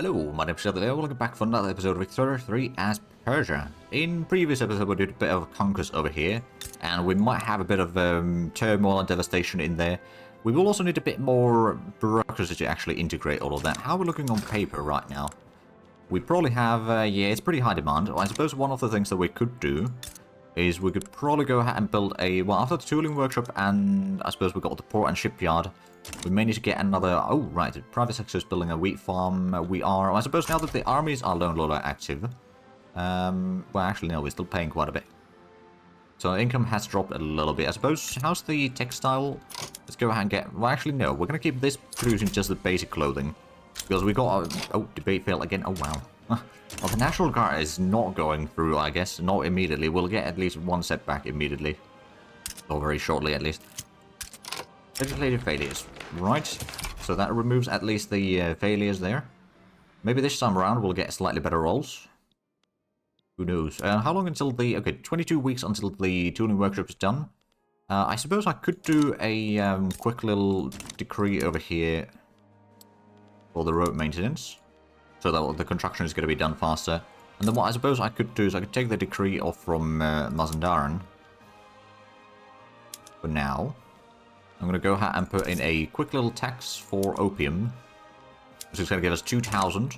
Hello, my name is Sheldon. Welcome back for another episode of Victoria 3 as Persia. In previous episode we did a bit of conquest over here, and we might have a bit of turmoil and devastation in there. We will also need a bit more bureaucracy to actually integrate all of that. How are we looking on paper right now? We probably have, yeah, it's pretty high demand. I suppose one of the things that we could do is we could probably go ahead and build a, well, after the tooling workshop and I suppose we got the port and shipyard, we may need to get another, oh right, the private sector is building a wheat farm. We are, I suppose now that the armies are no longer active, well actually no, we're still paying quite a bit. So income has dropped a little bit. I suppose, how's the textile? Let's go ahead and get, well actually no, we're going to keep this producing just the basic clothing. Because we got, oh, debate failed again, oh wow. Well, the National Guard is not going through, I guess, not immediately. We'll get at least one setback immediately. Or very shortly, at least. Legislative failures. Right. So that removes at least the failures there. Maybe this time around we'll get slightly better rolls. Who knows? How long until the... Okay, 22 weeks until the tooling workshop is done. I suppose I could do a quick little decree over here for the road maintenance. So that the construction is going to be done faster. And then what I suppose I could do is I could take the decree off from Mazandaran. For now. I'm going to go ahead and put in a quick little tax for opium. Which is going to give us 2,000.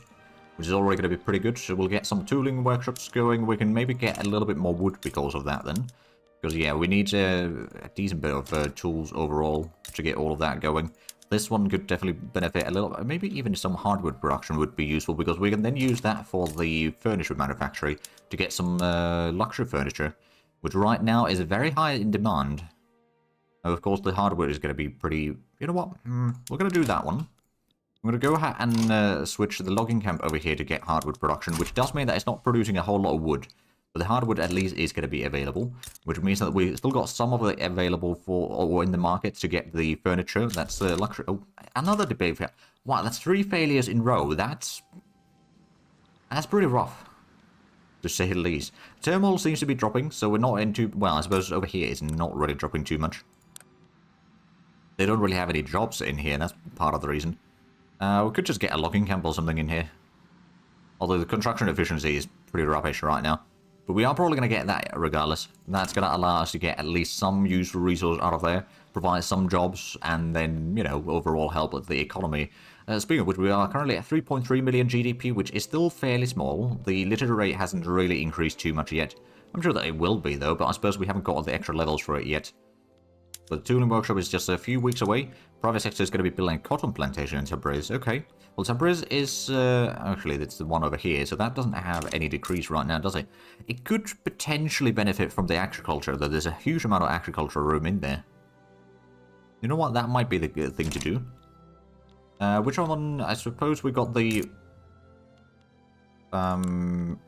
Which is already going to be pretty good. So we'll get some tooling workshops going. We can maybe get a little bit more wood because of that then. Because yeah, we need a decent bit of tools overall to get all of that going. This one could definitely benefit a little, maybe even some hardwood production would be useful, because we can then use that for the furniture manufacturing to get some luxury furniture, which right now is very high in demand. Of course, the hardwood is going to be pretty... You know what? We're going to do that one. I'm going to go ahead and switch the logging camp over here to get hardwood production, which does mean that it's not producing a whole lot of wood. But the hardwood at least is going to be available, which means that we still got some of it available for or in the market to get the furniture. That's the luxury. Oh, another debate. Wow, that's 3 failures in a row. That's pretty rough, to say the least. Turmoil seems to be dropping, so we're not into. Well, I suppose over here it's not really dropping too much. They don't really have any jobs in here. That's part of the reason. We could just get a logging camp or something in here. Although the construction efficiency is pretty rubbish right now. But we are probably going to get that regardless. That's going to allow us to get at least some useful resource out of there, provide some jobs, and then, you know, overall help with the economy. Speaking of which, we are currently at 3.3 million GDP, which is still fairly small. The literacy rate hasn't really increased too much yet. I'm sure that it will be, though, but I suppose we haven't got all the extra levels for it yet. But the tooling workshop is just a few weeks away. Private sector is going to be building a cotton plantation in Tabriz. Okay. Well, Tabriz is... actually, it's the one over here, so that doesn't have any decrease right now, does it? It could potentially benefit from the agriculture, though there's a huge amount of agricultural room in there. You know what? That might be the good thing to do. Which one? I suppose we got the...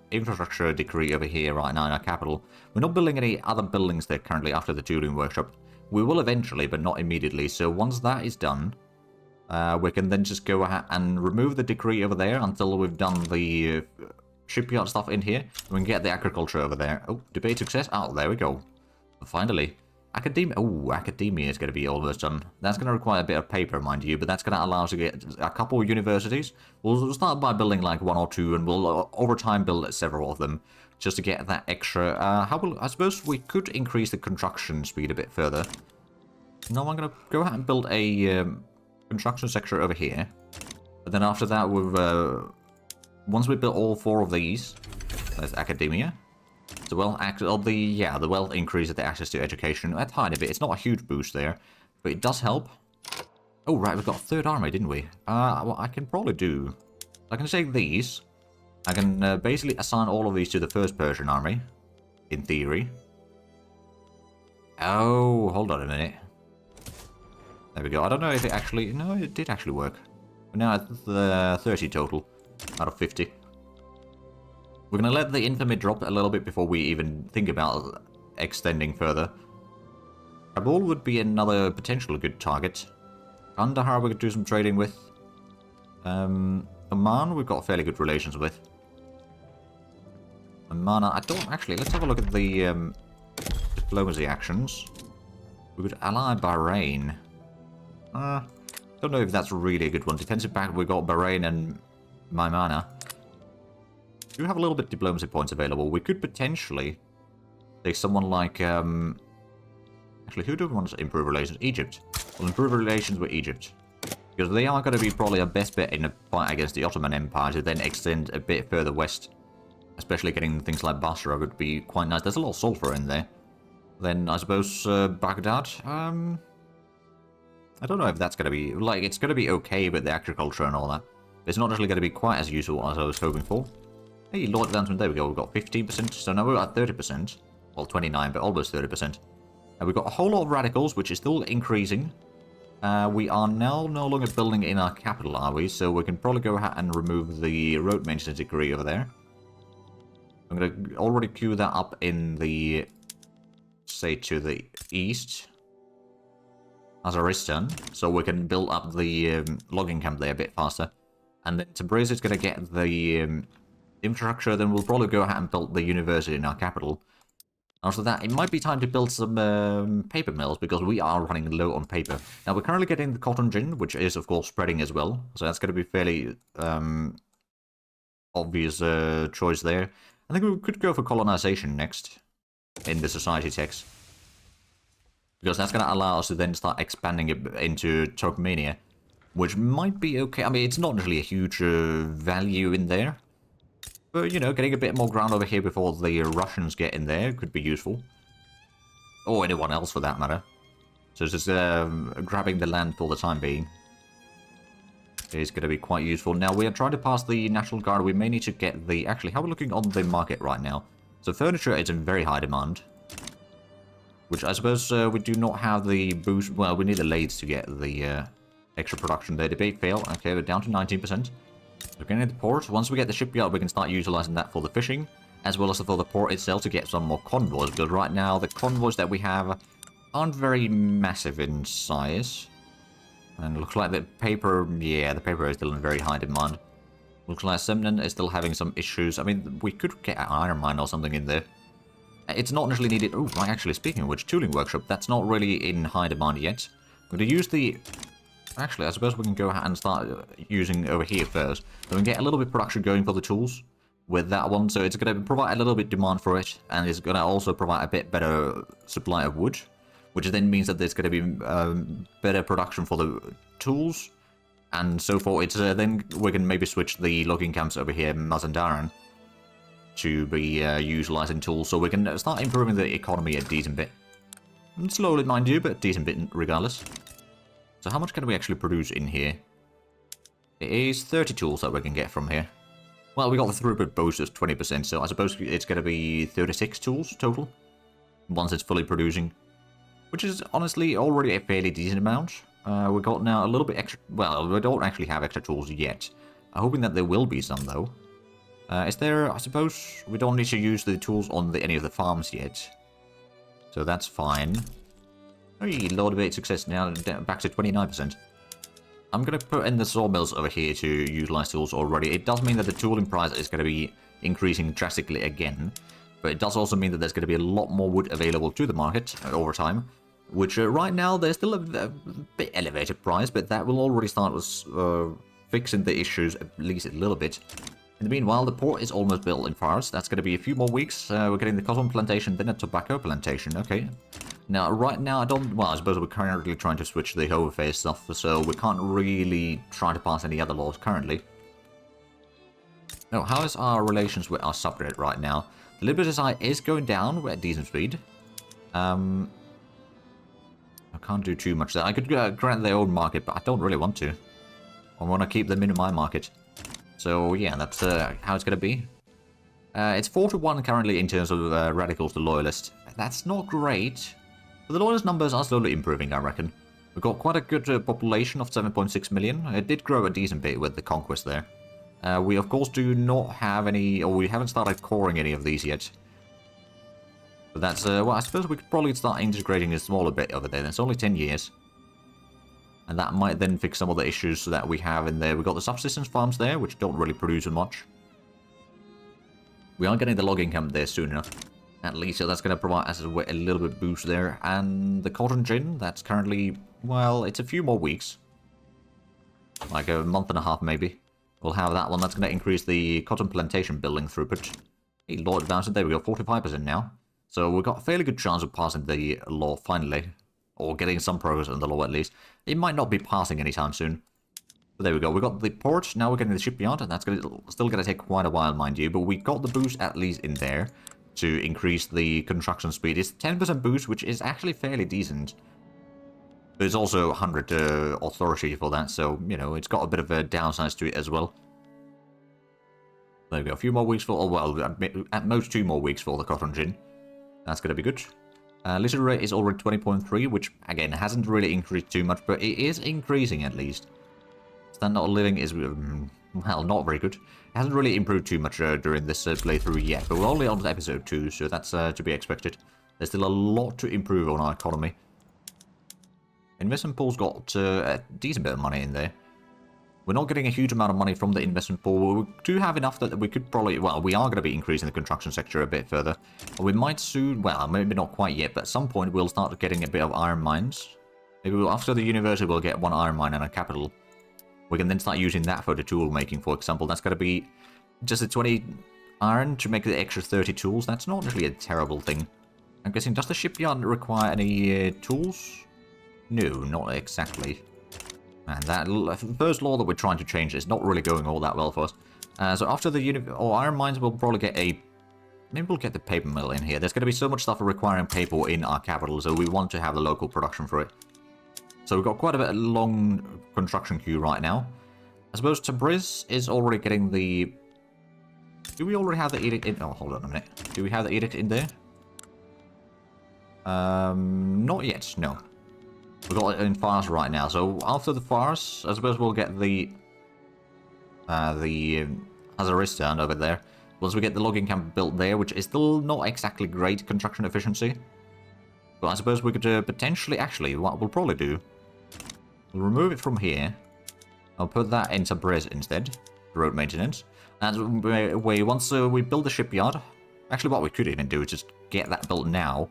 infrastructure decree over here right now in our capital. We're not building any other buildings there currently after the tooling workshop. We will eventually, but not immediately. So once that is done, we can then just go ahead and remove the decree over there until we've done the shipyard stuff in here. We can get the agriculture over there. Oh, debate success. Oh, there we go. Finally. Academia. Oh, academia is going to be almost done. That's going to require a bit of paper, mind you, but that's going to allow us to get a couple of universities. We'll start by building like 1 or 2, and we'll over time build several of them, just to get that extra. I suppose we could increase the construction speed a bit further. No, I'm going to go ahead and build a construction sector over here. But then after that, once we build all 4 of these, that's academia. So the wealth increase of the access to education a tiny bit. It's not a huge boost there, but it does help. Oh right, we've got a 3rd army, didn't we? Well, I can probably do. I can take these. I can basically assign all of these to the 1st Persian army, in theory. Oh, hold on a minute. There we go. I don't know if it actually... No, it did actually work. We're now at 30 total out of 50. We're going to let the infamy drop a little bit before we even think about extending further. Kabul would be another potential good target. Kandahar we could do some trading with. Oman we've got fairly good relations with. Oman, I don't... Actually, let's have a look at the diplomacy actions. We could ally Bahrain. Don't know if that's really a good one. Defensive back, we've got Bahrain and my mana. We do have a little bit diplomacy points available. We could potentially take someone like... Actually, who do we want to improve relations? Egypt. We'll improve relations with Egypt. Because they are going to be probably our best bet in a fight against the Ottoman Empire to then extend a bit further west. Especially getting things like Basra would be quite nice. There's a lot of sulfur in there. Then, I suppose, Baghdad. I don't know if that's going to be... Like, it's going to be okay with the agriculture and all that. It's not actually going to be quite as useful as I was hoping for. Hey, Lord Advancement, there we go. We've got 15%. So now we're at 30%. Well, 29, but almost 30%. And we've got a whole lot of radicals, which is still increasing. We are now no longer building in our capital, are we? So we can probably go ahead and remove the road maintenance degree over there. I'm going to already queue that up in the... say to the east. Azeristan. So we can build up the logging camp there a bit faster. And then Tabriz is going to get the infrastructure. Then we'll probably go ahead and build the university in our capital. After that, it might be time to build some paper mills, because we are running low on paper. Now, we're currently getting the cotton gin, which is, of course, spreading as well. So that's going to be fairly obvious choice there. I think we could go for colonization next in the society text. Because that's going to allow us to then start expanding it into Turkmenia, which might be okay. I mean, it's not really a huge value in there. But, you know, getting a bit more ground over here before the Russians get in there could be useful. Or anyone else, for that matter. So it's just grabbing the land for the time being is going to be quite useful. Now, we are trying to pass the National Guard. We may need to get the... Actually, how are we looking on the market right now? So furniture is in very high demand. Which I suppose we do not have the boost... Well, we need the lathes to get the extra production there. Debate fail. Okay, we're down to 19%. We're getting at the port. Once we get the shipyard, we can start utilizing that for the fishing, as well as for the port itself to get some more convoys, because right now the convoys that we have aren't very massive in size. And it looks like the paper, yeah, the paper is still in very high demand. Looks like Semnon is still having some issues. I mean, we could get an iron mine or something in there. It's not initially needed. Oh, actually, speaking of which, tooling workshop, that's not really in high demand yet. I'm going to use the... Actually, I suppose we can go ahead and start using over here first. So we can get a little bit of production going for the tools with that one. So it's going to provide a little bit of demand for it. And it's going to also provide a bit better supply of wood. Which then means that there's going to be better production for the tools. And so forth. It's then we can maybe switch the logging camps over here in Mazandaran to be utilizing tools. So we can start improving the economy a decent bit. And slowly, mind you, but a decent bit regardless. So how much can we actually produce in here? It is 30 tools that we can get from here. Well, we got the throughput boost as 20%, so I suppose it's going to be 36 tools total. Once it's fully producing. Which is honestly already a fairly decent amount. We got now a little bit extra... Well, we don't actually have extra tools yet. I'm hoping that there will be some, though. Is there... I suppose we don't need to use the tools on any of the farms yet. So that's fine. Hey, Lord of 8 success now, back to 29%. I'm going to put in the sawmills over here to utilize tools already. It does mean that the tooling price is going to be increasing drastically again. But it does also mean that there's going to be a lot more wood available to the market over time. Which right now, there's still a bit elevated price, but that will already start with fixing the issues at least a little bit. In the meanwhile, the port is almost built in Fars. That's going to be a few more weeks. We're getting the cotton plantation, then a tobacco plantation. Okay. Now, right now, I don't... Well, I suppose we're currently trying to switch the overphase stuff, so we can't really try to pass any other laws currently. Now, how is our relations with our subgrid right now? The Liberty side is going down. We're at decent speed. I can't do too much there. I could grant their own market, but I don't really want to. I want to keep them in my market. So, yeah, that's how it's going to be. It's 4-1 currently in terms of radicals to loyalists. That's not great. But the loyalist numbers are slowly improving, I reckon. We've got quite a good population of 7.6 million. It did grow a decent bit with the conquest there. We, of course, do not have any... Or we haven't started coring any of these yet. But that's... well, I suppose we could probably start integrating a smaller bit over there. It's only 10 years. And that might then fix some of the issues that we have in there. We've got the subsistence farms there, which don't really produce much. We are getting the logging camp there soon enough. At least, so that's going to provide us a little bit boost there. And the cotton gin, that's currently... Well, it's a few more weeks. Like a month and a half, maybe. We'll have that one. That's going to increase the cotton plantation building throughput. Hey, law advanced. There we go, 45% now. So we've got a fairly good chance of passing the law finally. Or getting some progress in the law at least. It might not be passing anytime soon. But there we go. We got the port. Now we're getting the shipyard. And that's still going to take quite a while, mind you. But we got the boost at least in there to increase the construction speed. It's 10% boost, which is actually fairly decent. There's also 100 authority for that, so, you know, it's got a bit of a downside to it as well. There we go, a few more weeks for, oh, well, at most 2 more weeks for the cotton gin. That's going to be good. Literary rate is already 20.3, which, again, hasn't really increased too much, but it is increasing at least. Standard of living is, well, not very good. It hasn't really improved too much during this playthrough yet, but we're only on to episode 2, so that's to be expected. There's still a lot to improve on our economy. Investment pool's got a decent bit of money in there. We're not getting a huge amount of money from the investment pool. We do have enough that we could probably... Well, we are going to be increasing the construction sector a bit further. We might soon... Well, maybe not quite yet, but at some point we'll start getting a bit of iron mines. Maybe after the university we'll get 1 iron mine and a capital. We can then start using that for the tool making, for example. That's going to be just a 20 iron to make the extra 30 tools. That's not really a terrible thing. I'm guessing, does the shipyard require any tools? No, not exactly. And that first law that we're trying to change is not really going all that well for us. So after the iron mines, we'll probably get a... Maybe we'll get the paper mill in here. There's going to be so much stuff requiring paper in our capital, so we want to have the local production for it. So we've got quite a bit of long construction queue right now. I suppose Tabriz is already getting the... Do we already have the edict in... Oh, hold on a minute. Do we have the edict in there? Not yet, no. We've got it in Fars right now, so after the Fars, I suppose we'll get the Azaristan over there. Once we get the logging camp built there, which is still not exactly great construction efficiency. But I suppose we could potentially, actually, what we'll probably do, we'll remove it from here. I'll put that into Tabriz instead, road maintenance. And once we build the shipyard, actually what we could even do is just get that built now.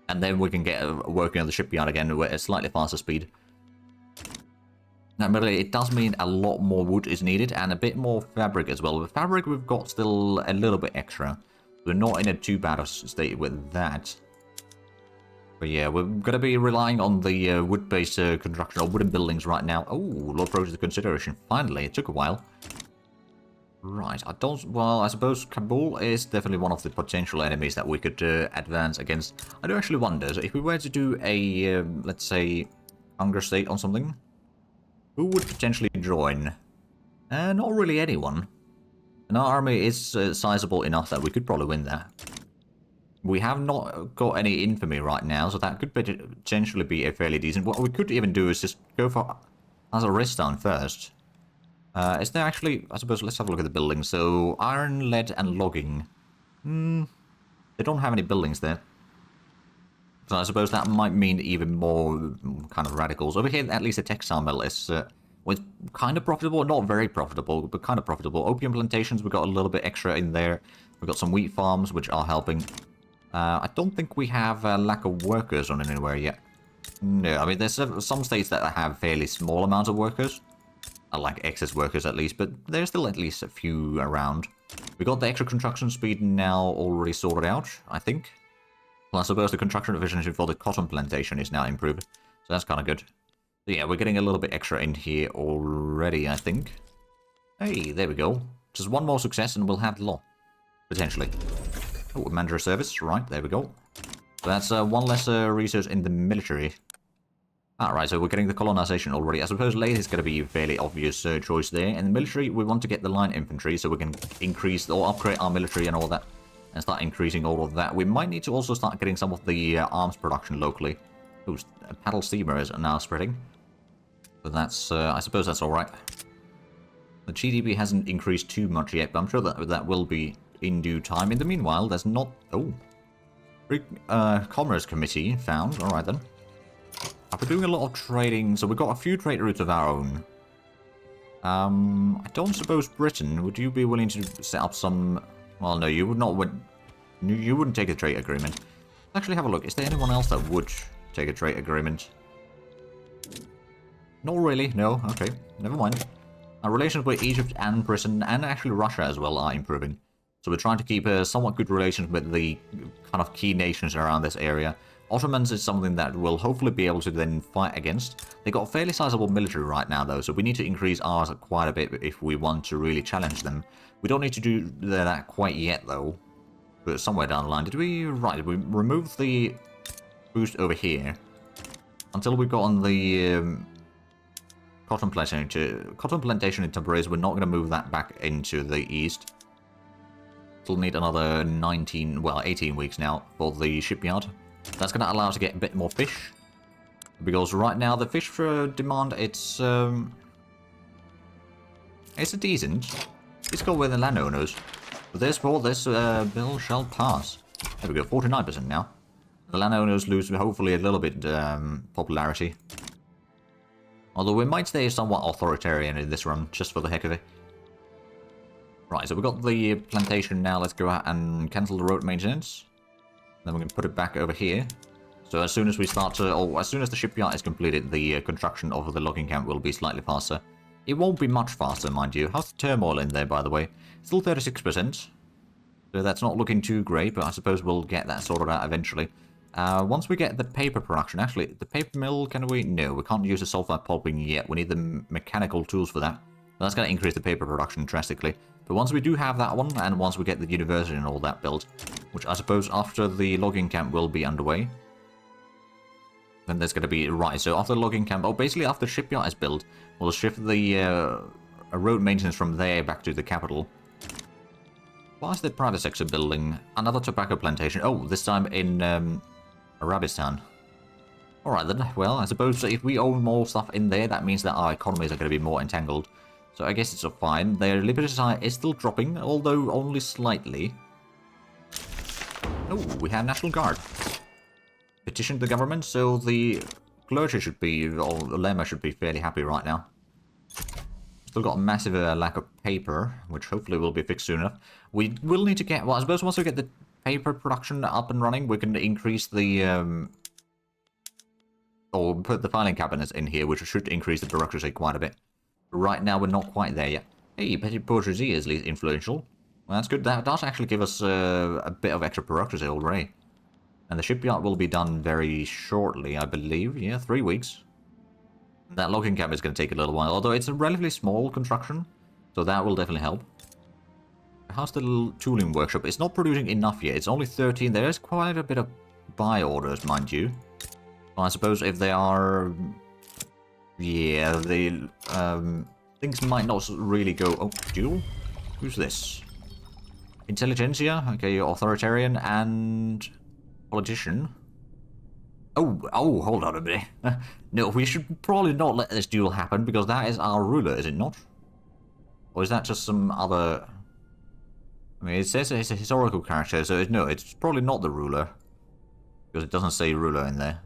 And then we can get working on the shipyard again at a slightly faster speed. Now, admittedly, it does mean a lot more wood is needed and a bit more fabric as well. With fabric, we've got still a little bit extra. We're not in a too bad a state with that. But yeah, we're going to be relying on the wood-based construction or wooden buildings right now. Oh, low approaches to consideration. Finally, it took a while. Right, well, I suppose Kabul is definitely one of the potential enemies that we could advance against. I do actually wonder, so if we were to do a, let's say, hunger state on something, who would potentially join? Not really anyone. And our army is sizable enough that we could probably win that. We have not got any infamy right now, so that could potentially be a fairly decent... What we could even do is just go for Azaristan first. Is there actually... I suppose let's have a look at the buildings. So, iron, lead, and logging. They don't have any buildings there. So I suppose that might mean even more kind of radicals. Over here, at least the textile mill is well, kind of profitable. Not very profitable, but kind of profitable. Opium plantations, we've got a little bit extra in there. We've got some wheat farms, which are helping. I don't think we have a lack of workers on anywhere yet. No, I mean, there's some states that have fairly small amounts of workers. Like excess workers at least, but there's still at least a few around. We got the extra construction speed now already sorted out, I think. Well, I suppose the construction efficiency for the cotton plantation is now improved, so that's kind of good. So yeah, we're getting a little bit extra in here already, I think. Hey, there we go. Just one more success and we'll have the law, potentially. Oh, manager service, right, there we go. So that's one less research in the military. Alright, so we're getting the colonization already. I suppose late is going to be a fairly obvious choice there. In the military, we want to get the line infantry so we can increase or upgrade our military and all that. And start increasing all of that. We might need to also start getting some of the arms production locally. Ooh, paddle steamers are now spreading. But that's, I suppose that's alright. The GDP hasn't increased too much yet, but I'm sure that will be in due time. In the meanwhile, there's not... Oh. Commerce Committee found. Alright then. We're doing a lot of trading, so we've got a few trade routes of our own. I don't suppose Britain, would you be willing to set up some... Well, no, you would not... You wouldn't take a trade agreement. Let's actually have a look. Is there anyone else that would take a trade agreement? Not really, no. Okay, never mind. Our relations with Egypt and Britain, and actually Russia as well, are improving. So we're trying to keep somewhat good relations with the kind of key nations around this area. Ottomans is something that we'll hopefully be able to then fight against. They got a fairly sizable military right now though, so we need to increase ours quite a bit if we want to really challenge them. We don't need to do that quite yet though, but somewhere down the line. Did we remove the boost over here until we got on the cotton plantation in Tabriz? We're not going to move that back into the east. It'll need another 18 weeks now for the shipyard. That's going to allow us to get a bit more fish. Because right now the fish demand, it's a decent. Let's go with the landowners. This bill shall pass. There we go, 49% now. The landowners lose hopefully a little bit popularity. Although we might stay somewhat authoritarian in this run, just for the heck of it. Right, so we've got the plantation now. Let's go out and cancel the road maintenance. Then we're going to put it back over here. So as soon as we start to, or as soon as the shipyard is completed, the construction of the logging camp will be slightly faster. It won't be much faster, mind you. How's the turmoil in there, by the way? Still 36%. So that's not looking too great, but I suppose we'll get that sorted out eventually. Once we get the paper production, actually, the paper mill, can we? No, we can't use the sulfide pulping yet. We need the mechanical tools for that. That's going to increase the paper production drastically. But once we do have that one, and once we get the university and all that built, which I suppose after the logging camp will be underway, then there's going to be, right, so after the logging camp, oh, basically after the shipyard is built, we'll shift the road maintenance from there back to the capital. Why is the private sector building another tobacco plantation? Oh, this time in Arabistan. Alright then, well, I suppose if we own more stuff in there, that means that our economies are going to be more entangled. So I guess it's fine. Their liberty side is still dropping, although only slightly. Oh, we have National Guard. Petitioned the government, so the clergy should be, or the lemma should be fairly happy right now. Still got a massive lack of paper, which hopefully will be fixed soon enough. We will need to get, well, I suppose once we get the paper production up and running, we can increase the, or put the filing cabinets in here, which should increase the bureaucracy quite a bit. Right now, we're not quite there yet. Hey, petty bourgeoisie is influential. Well, that's good. That does actually give us a bit of extra bureaucracy already. And the shipyard will be done very shortly, I believe. Yeah, 3 weeks. That logging camp is going to take a little while, although it's a relatively small construction. So that will definitely help. How's the little tooling workshop? It's not producing enough yet. It's only 13. There is quite a bit of buy orders, mind you. I suppose if they are... Yeah, the things might not really go... Oh, duel? Who's this? Intelligentsia? Okay, authoritarian and... politician. Oh, hold on a minute. No, we should probably not let this duel happen, because that is our ruler, is it not? Or is that just some other... I mean, it says it's a historical character, so no, it's probably not the ruler. Because it doesn't say ruler in there.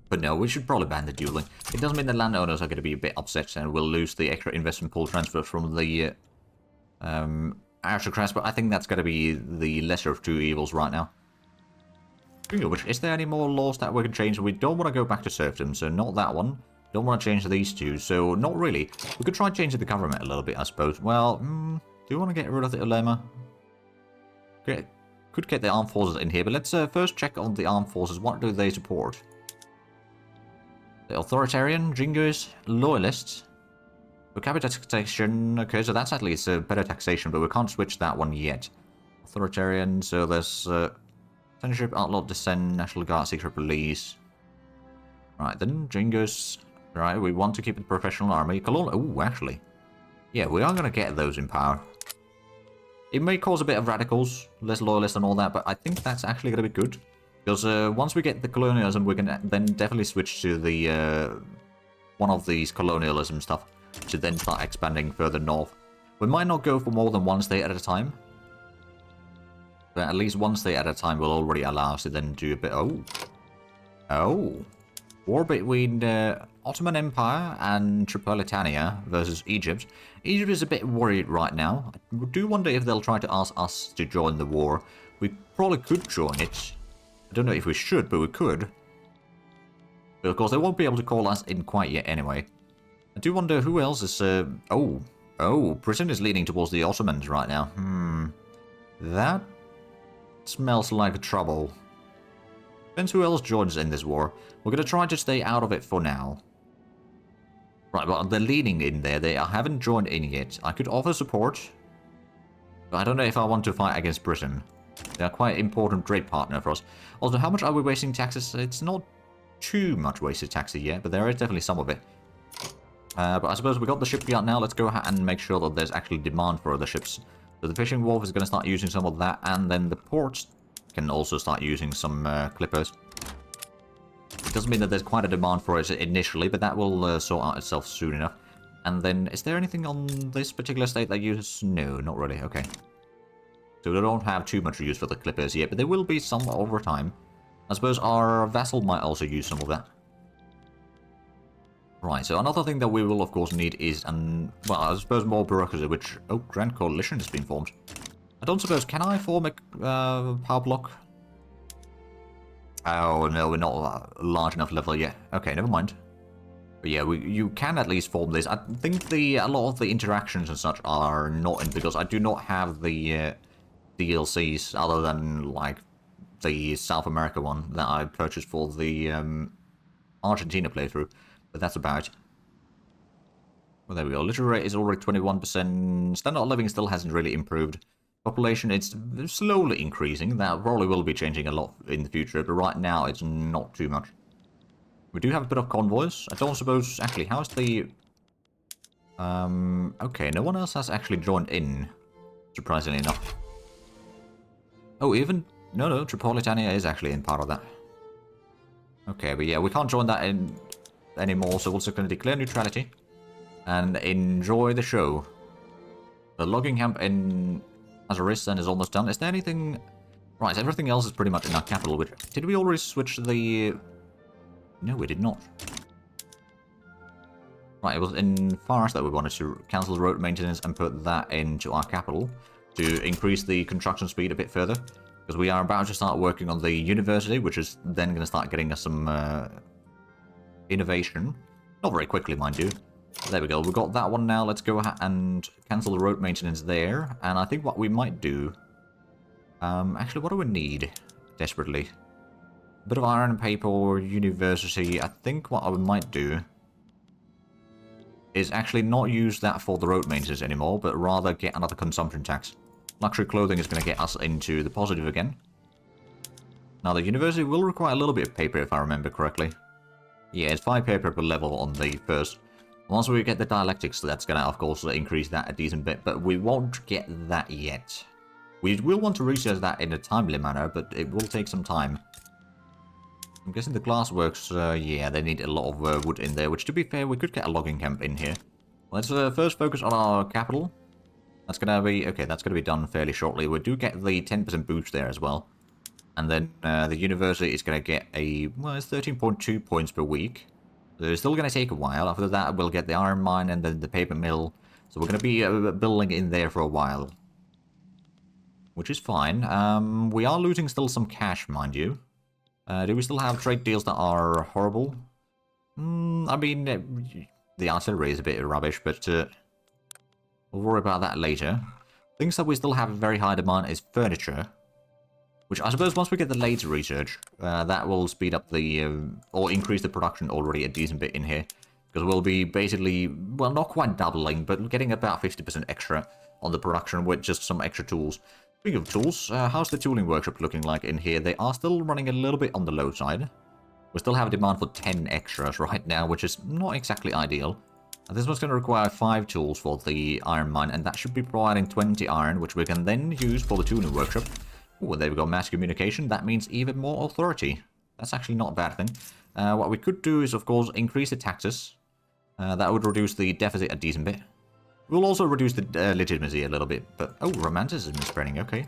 But no, we should probably ban the dueling. It does mean the landowners are going to be a bit upset and will lose the extra investment pool transfer from the aristocrats, but I think that's going to be the lesser of two evils right now. Which, is there any more laws that we can change? We don't want to go back to serfdom, so not that one. Don't want to change these two, so not really. We could try changing the government a little bit, I suppose. Well, do you want to get rid of the ulema? Okay, could get the armed forces in here, but let's first check on the armed forces. What do they support? The authoritarian, Jingos, loyalists. For capital taxation, okay, so that's at least better taxation, but we can't switch that one yet. Authoritarian, so there's censorship, outlaw dissent, National Guard, secret police. Right then, Jingos. Right, we want to keep the professional army. Oh, actually. Yeah, we are going to get those in power. It may cause a bit of radicals, less loyalists and all that, but I think that's actually going to be good. Because once we get the colonialism, we can then definitely switch to the one of these colonialism stuff to then start expanding further north. We might not go for more than one state at a time, but at least one state at a time will already allow us to then do a bit. Oh, war between the Ottoman Empire and Tripolitania versus Egypt. Egypt is a bit worried right now. I do wonder if they'll try to ask us to join the war. We probably could join it. I don't know if we should, but we could. But of course, they won't be able to call us in quite yet anyway. I do wonder who else is... Oh, Britain is leaning towards the Ottomans right now. That smells like trouble. Depends who else joins in this war. We're going to try to stay out of it for now. Right, well, they're leaning in there. They haven't joined in yet. I could offer support, but I don't know if I want to fight against Britain. They're quite an important trade partner for us. Also, how much are we wasting taxes? It's not too much wasted taxes yet, but there is definitely some of it. But I suppose we got the shipyard now. Let's go ahead and make sure that there's actually demand for other ships. So the fishing wharf is going to start using some of that, and then the ports can also start using some clippers. It doesn't mean that there's quite a demand for it initially, but that will sort out itself soon enough. And then, is there anything on this particular state that uses... No, not really. Okay. So we don't have too much use for the clippers yet, but there will be some over time. I suppose our vessel might also use some of that. Right, so another thing that we will of course need is, well, I suppose more bureaucracy, which... Oh, Grand Coalition has been formed. I don't suppose, can I form a power block? Oh, no, we're not a large enough level yet. Okay, never mind. But yeah, you can at least form this. I think a lot of the interactions and such are not in, because I do not have the DLCs other than, like, the South America one that I purchased for the Argentina playthrough. But that's about it. Well, there we go. Literary rate is already 21%. Standard of living still hasn't really improved. Population, it's slowly increasing. That probably will be changing a lot in the future, but right now it's not too much. We do have a bit of convoys. I don't suppose... Actually, how's the... Okay, no one else has actually joined in, surprisingly enough. Oh, even... No, Tripolitania is actually in part of that. Okay, but yeah, we can't join that in anymore, so we're just going to declare neutrality and enjoy the show. The logging camp in Azeristan is almost done. Is there anything... Right, everything else is pretty much in our capital. Which... Did we already switch the... No, we did not. Right, it was in Fars that we wanted to cancel road maintenance and put that into our capital to increase the construction speed a bit further. Because we are about to start working on the university, which is then going to start getting us some innovation. Not very quickly, mind you. There we go, we've got that one now. Let's go ahead and cancel the road maintenance there. And I think what we might do... actually, what do we need desperately? A bit of iron and paper, university. I think what I might do is actually not use that for the road maintenance anymore, but rather get another consumption tax. Luxury clothing is going to get us into the positive again. Now, the university will require a little bit of paper, if I remember correctly. Yeah, it's 5 paper per level on the first. Once we get the dialectics, that's going to, of course, increase that a decent bit, but we won't get that yet. We will want to research that in a timely manner, but it will take some time. I'm guessing the glassworks, yeah, they need a lot of wood in there, which, to be fair, we could get a logging camp in here. Let's first focus on our capital. That's going to be... Okay, that's going to be done fairly shortly. We do get the 10% boost there as well. And then the university is going to get a... Well, it's 13.2 points per week. So it's still going to take a while. After that, we'll get the iron mine and then the paper mill. So we're going to be building in there for a while. Which is fine. We are losing still some cash, mind you. Do we still have trade deals that are horrible? I mean, the artillery is a bit rubbish, but we'll worry about that later. Things that we still have very high demand is furniture. Which I suppose once we get the later research, that will speed up the... or increase the production already a decent bit in here. Because we'll be basically, well, not quite doubling, but getting about 50% extra on the production with just some extra tools. Speaking of tools, how's the tooling workshop looking like in here? They are still running a little bit on the low side. We still have a demand for 10 extras right now, which is not exactly ideal. This one's going to require 5 tools for the iron mine, and that should be providing 20 iron, which we can then use for the tooling workshop. Oh, there we go, mass communication. That means even more authority. That's actually not a bad thing. What we could do is, of course, increase the taxes. That would reduce the deficit a decent bit. We'll also reduce the legitimacy a little bit, but... Oh, romanticism is spreading, okay.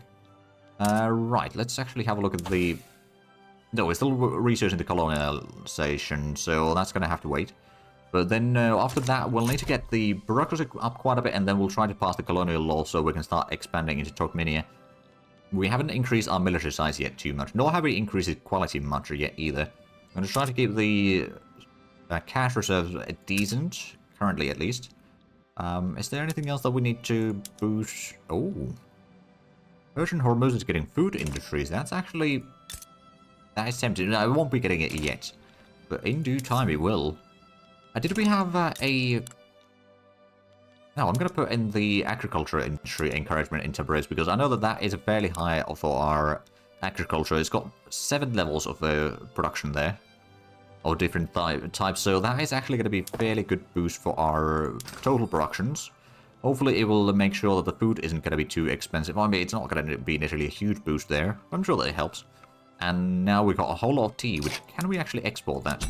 Right, let's actually have a look at the... No, we're still researching the colonization, so that's going to have to wait. But then after that, we'll need to get the bureaucracy up quite a bit, and then we'll try to pass the colonial law so we can start expanding into Turkmenia. We haven't increased our military size yet too much, nor have we increased its quality much yet either. I'm going to try to keep the cash reserves decent, currently at least. Is there anything else that we need to boost? Oh. Persian Hormuz is getting food industries. That's actually... That is tempting. I won't be getting it yet. But in due time it will. Did we have a... No, I'm going to put in the agriculture industry encouragement in Tabriz because I know that that is fairly high for our agriculture. It's got 7 levels of production there. Or different types. So that is actually going to be a fairly good boost for our total productions. Hopefully it will make sure that the food isn't going to be too expensive. I mean, it's not going to be necessarily a huge boost there. But I'm sure that it helps. And now we've got a whole lot of tea, which can we actually export that?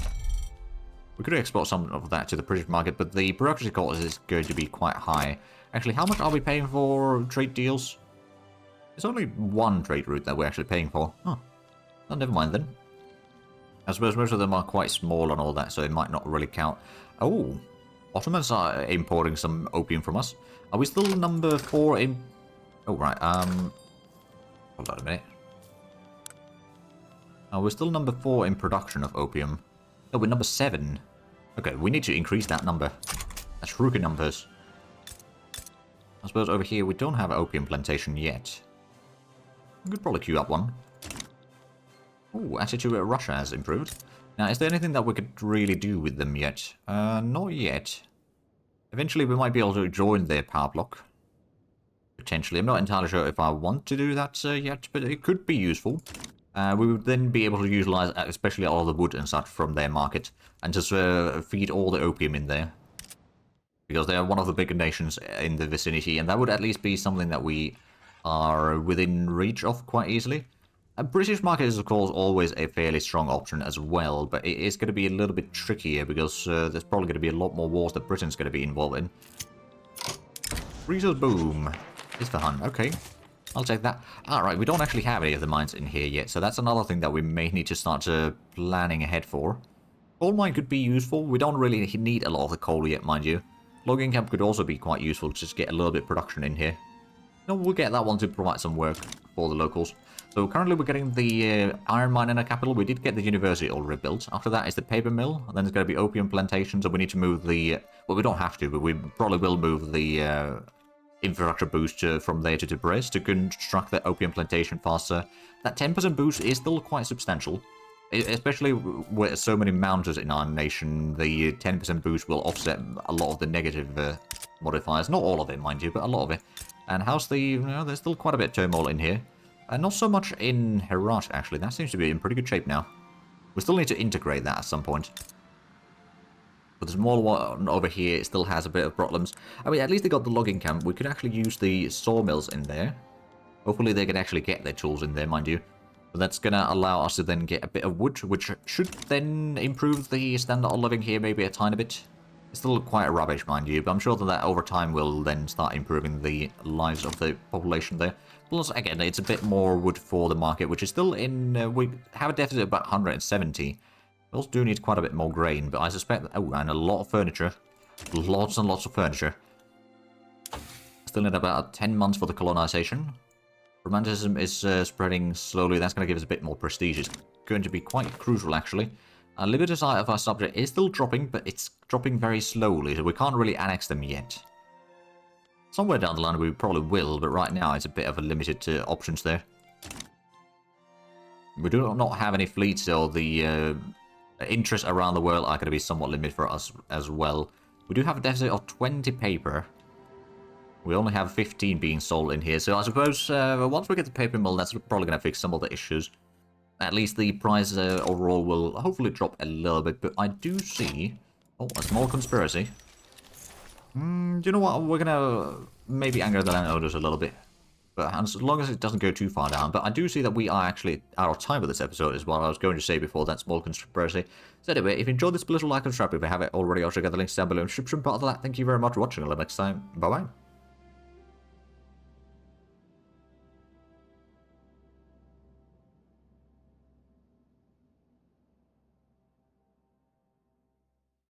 We could export some of that to the British market, but the bureaucracy cost is going to be quite high. Actually, how much are we paying for trade deals? It's only one trade route that we're actually paying for. Oh, well, never mind then. I suppose most of them are quite small and all that, so it might not really count. Oh, Ottomans are importing some opium from us. Are we still number 4 in... Oh, right, hold on a minute. Oh, we're still number 4 in production of opium. Oh, we're number 7. Okay, we need to increase that number. That's rookie numbers. I suppose over here we don't have an opium plantation yet. We could probably queue up one. Oh, attitude to Russia has improved. Now, is there anything that we could really do with them yet? Not yet. Eventually we might be able to join their power block. Potentially. I'm not entirely sure if I want to do that yet, but it could be useful. We would then be able to utilize especially all the wood and such from their market and just feed all the opium in there. Because they are one of the bigger nations in the vicinity, and that would at least be something that we are within reach of quite easily. A British market is of course always a fairly strong option as well, but it is going to be a little bit trickier because there's probably going to be a lot more wars that Britain's going to be involved in. Resource boom. Isfahan, okay. I'll take that. Alright, we don't actually have any of the mines in here yet, so that's another thing that we may need to start planning ahead for. Coal mine could be useful. We don't really need a lot of the coal yet, mind you. Logging camp could also be quite useful to just get a little bit of production in here. No, we'll get that one to provide some work for the locals. So currently we're getting the iron mine in our capital. We did get the university all rebuilt. After that is the paper mill. And then there's going to be opium plantations, and we need to move the... Well, we don't have to, but we probably will move the... infrastructure boost from there to Tabriz to construct the opium plantation faster. That 10% boost is still quite substantial. Especially with so many mountains in our nation, the 10% boost will offset a lot of the negative modifiers. Not all of it, mind you, but a lot of it. And how's the... You know, there's still quite a bit of turmoil in here. Not so much in Herat, actually. That seems to be in pretty good shape now. We still need to integrate that at some point. But the small one over here still has a bit of problems. I mean, at least they got the logging camp. We could actually use the sawmills in there. Hopefully they can actually get their tools in there, mind you. But that's going to allow us to then get a bit of wood, which should then improve the standard of living here maybe a tiny bit. It's still quite rubbish, mind you, but I'm sure that over time will then start improving the lives of the population there. Plus, again, it's a bit more wood for the market, which is still in... we have a deficit of about 170. We also do need quite a bit more grain, but I suspect that... Oh, and a lot of furniture. Lots and lots of furniture. Still need about 10 months for the colonization. Romanticism is spreading slowly. That's going to give us a bit more prestige. It's going to be quite crucial, actually. Liberty side of our subject is still dropping, but it's dropping very slowly, so we can't really annex them yet. Somewhere down the line we probably will, but right now it's a bit of a limited options there. We do not have any fleets, so the... interests around the world are going to be somewhat limited for us as well. We do have a deficit of 20 paper. We only have 15 being sold in here, so I suppose once we get the paper mill, that's probably going to fix some of the issues. At least the price overall will hopefully drop a little bit, but I do see... Oh, a small conspiracy. Do you know what? We're going to maybe anger the landowners a little bit. But as long as it doesn't go too far down. But I do see that we are actually out of time with this episode as well. I was going to say before that small conspiracy. So anyway, if you enjoyed this, please like and subscribe if you haven't already. I'll check out the links down below in the description. But other than that, thank you very much for watching. Until next time, bye-bye.